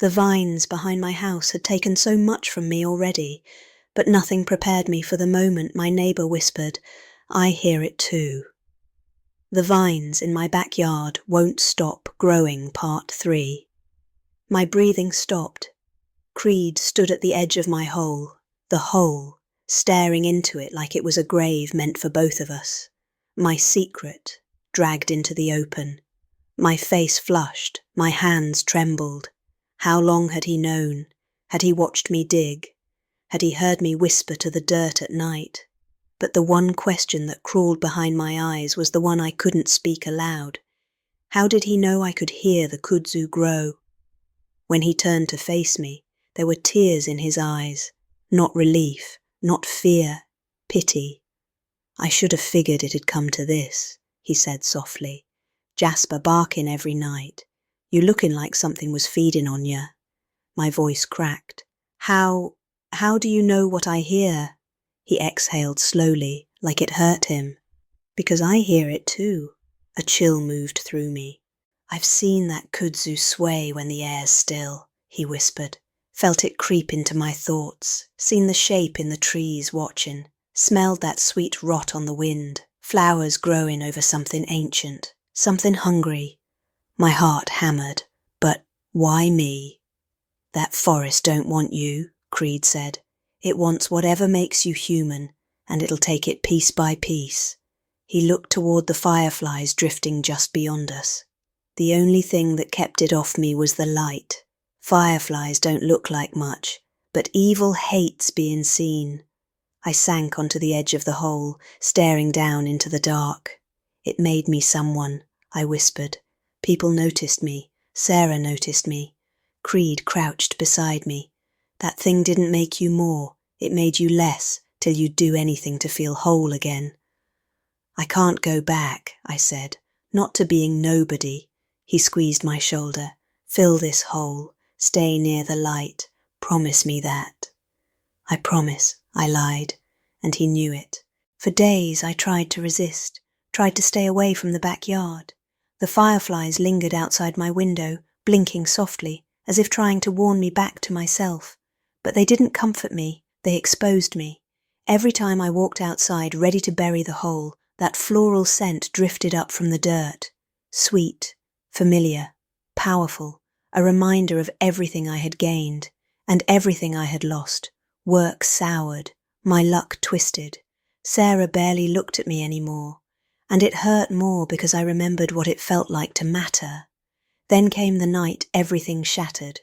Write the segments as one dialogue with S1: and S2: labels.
S1: The vines behind my house had taken so much from me already, but nothing prepared me for the moment my neighbour whispered, "I hear it too." The vines in my backyard won't stop growing, part 3. My breathing stopped. Creed stood at the edge of my hole, the hole, staring into it like it was a grave meant for both of us. My secret, dragged into the open. My face flushed, my hands trembled. How long had he known? Had he watched me dig? Had he heard me whisper to the dirt at night? But the one question that crawled behind my eyes was the one I couldn't speak aloud. How did he know I could hear the kudzu grow? When he turned to face me, there were tears in his eyes. Not relief, not fear, pity. "I should have figured it had come to this," he said softly. "Jasper barkin' every night. You lookin' like something was feedin' on ya." My voice cracked. How do you know what I hear?" He exhaled slowly, like it hurt him. "Because I hear it too." A chill moved through me. "I've seen that kudzu sway when the air's still," he whispered. "Felt it creep into my thoughts, seen the shape in the trees watchin', smelled that sweet rot on the wind, flowers growing over something ancient, something hungry." My heart hammered. But why me? "That forest don't want you," Creed said. "It wants whatever makes you human, and it'll take it piece by piece." He looked toward the fireflies drifting just beyond us. "The only thing that kept it off me was the light. Fireflies don't look like much, but evil hates being seen." I sank onto the edge of the hole, staring down into the dark. "It made me someone," I whispered. "People noticed me. Sarah noticed me." Creed crouched beside me. "That thing didn't make you more, it made you less, till you'd do anything to feel whole again." "I can't go back," I said, "not to being nobody." He squeezed my shoulder. "Fill this hole, stay near the light, promise me that." "I promise," I lied, and he knew it. For days I tried to resist, tried to stay away from the backyard. The fireflies lingered outside my window, blinking softly, as if trying to warn me back to myself. But they didn't comfort me, they exposed me. Every time I walked outside ready to bury the hole, that floral scent drifted up from the dirt. Sweet, familiar, powerful, a reminder of everything I had gained, and everything I had lost. Work soured, my luck twisted. Sarah barely looked at me anymore, and it hurt more because I remembered what it felt like to matter. Then came the night everything shattered.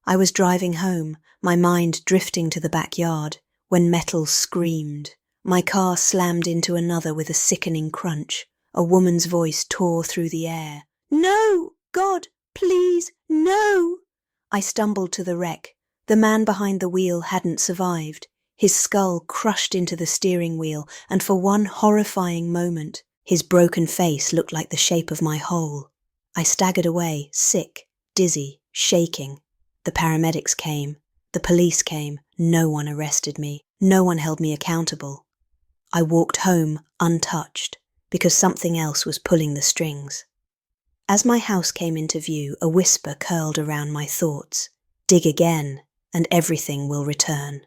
S1: I was driving home, my mind drifting to the backyard, when metal screamed. My car slammed into another with a sickening crunch. A woman's voice tore through the air. "No! God, please, no!" I stumbled to the wreck. The man behind the wheel hadn't survived. His skull crushed into the steering wheel, and for one horrifying moment, his broken face looked like the shape of my hole. I staggered away, sick, dizzy, shaking. The paramedics came. The police came. No one arrested me. No one held me accountable. I walked home untouched, because something else was pulling the strings. As my house came into view, a whisper curled around my thoughts. "Dig again, and everything will return."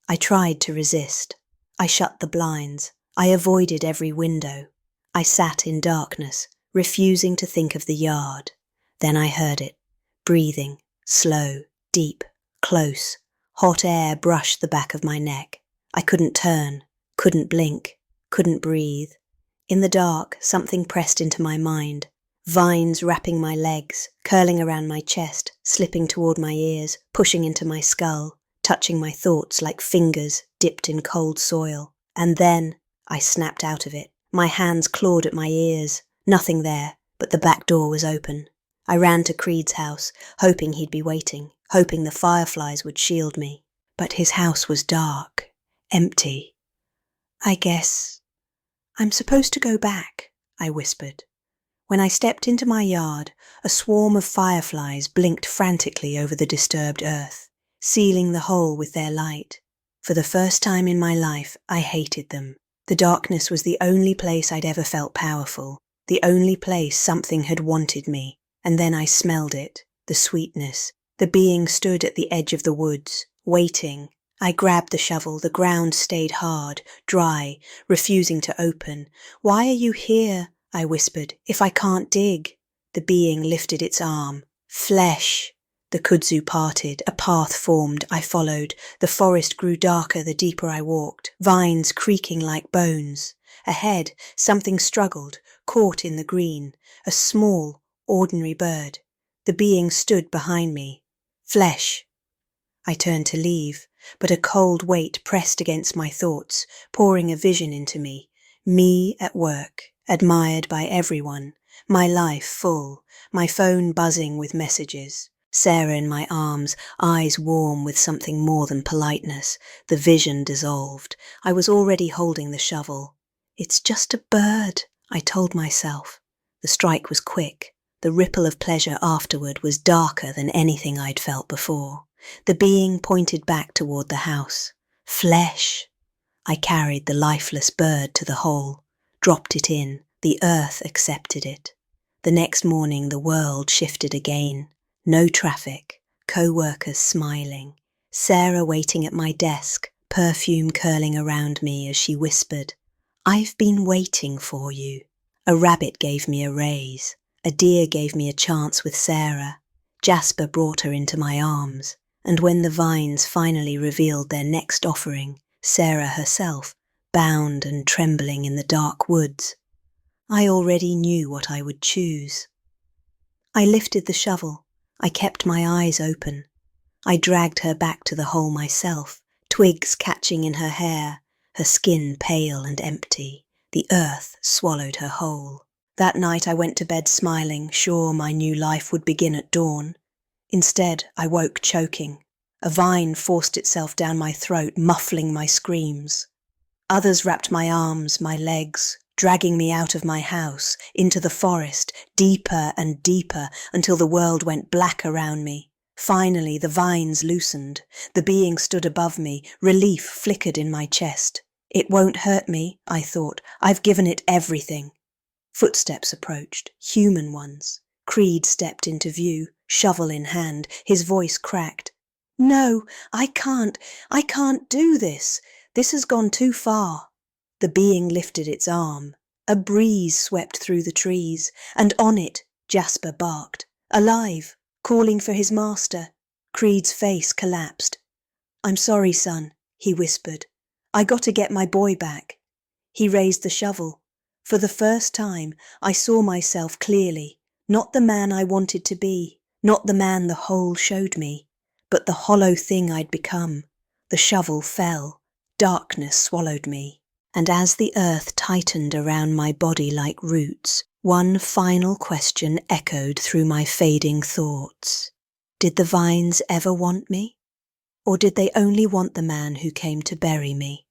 S1: I tried to resist. I shut the blinds. I avoided every window. I sat in darkness, refusing to think of the yard. Then I heard it, breathing, slow, deep, close. Hot air brushed the back of my neck. I couldn't turn, couldn't blink, couldn't breathe. In the dark, something pressed into my mind. Vines wrapping my legs, curling around my chest, slipping toward my ears, pushing into my skull, touching my thoughts like fingers dipped in cold soil. And then I snapped out of it. My hands clawed at my ears. Nothing there, but the back door was open. I ran to Creed's house, hoping he'd be waiting, hoping the fireflies would shield me. But his house was dark, empty. "I guess I'm supposed to go back," I whispered. When I stepped into my yard, a swarm of fireflies blinked frantically over the disturbed earth, sealing the hole with their light. For the first time in my life, I hated them. The darkness was the only place I'd ever felt powerful, the only place something had wanted me. And then I smelled it, the sweetness, The being stood at the edge of the woods, waiting. I grabbed the shovel. The ground stayed hard, dry, refusing to open. "Why are you here?" I whispered. "If I can't dig?" The being lifted its arm. "Flesh." The kudzu parted. A path formed. I followed. The forest grew darker the deeper I walked, vines creaking like bones. Ahead, something struggled, caught in the green. A small, ordinary bird. The being stood behind me. "Flesh." I turned to leave, but a cold weight pressed against my thoughts, pouring a vision into me. Me at work, admired by everyone, my life full, my phone buzzing with messages. Sarah in my arms, eyes warm with something more than politeness. The vision dissolved. I was already holding the shovel. "It's just a bird," I told myself. The strike was quick. The ripple of pleasure afterward was darker than anything I'd felt before. The being pointed back toward the house. "Flesh." I carried the lifeless bird to the hole, dropped it in. The earth accepted it. The next morning the world shifted again. No traffic, co-workers smiling, Sarah waiting at my desk, perfume curling around me as she whispered, "I've been waiting for you." A rabbit gave me a raise. A deer gave me a chance with Sarah. Jasper brought her into my arms. And when the vines finally revealed their next offering, Sarah herself, bound and trembling in the dark woods, I already knew what I would choose. I lifted the shovel. I kept my eyes open. I dragged her back to the hole myself, twigs catching in her hair, her skin pale and empty. The earth swallowed her whole. That night I went to bed smiling, sure my new life would begin at dawn. Instead, I woke choking. A vine forced itself down my throat, muffling my screams. Others wrapped my arms, my legs, dragging me out of my house, into the forest, deeper and deeper, until the world went black around me. Finally, the vines loosened. The being stood above me. Relief flickered in my chest. "It won't hurt me," I thought. "I've given it everything." Footsteps approached, human ones. Creed stepped into view, shovel in hand. His voice cracked. "No, I can't do this. This has gone too far." The being lifted its arm. A breeze swept through the trees, and on it, Jasper barked. Alive, calling for his master. Creed's face collapsed. "I'm sorry, son," he whispered. "I got to get my boy back." He raised the shovel. For the first time, I saw myself clearly. Not the man I wanted to be, not the man the hole showed me, but the hollow thing I'd become. The shovel fell. Darkness swallowed me. And as the earth tightened around my body like roots, one final question echoed through my fading thoughts. Did the vines ever want me? Or did they only want the man who came to bury me?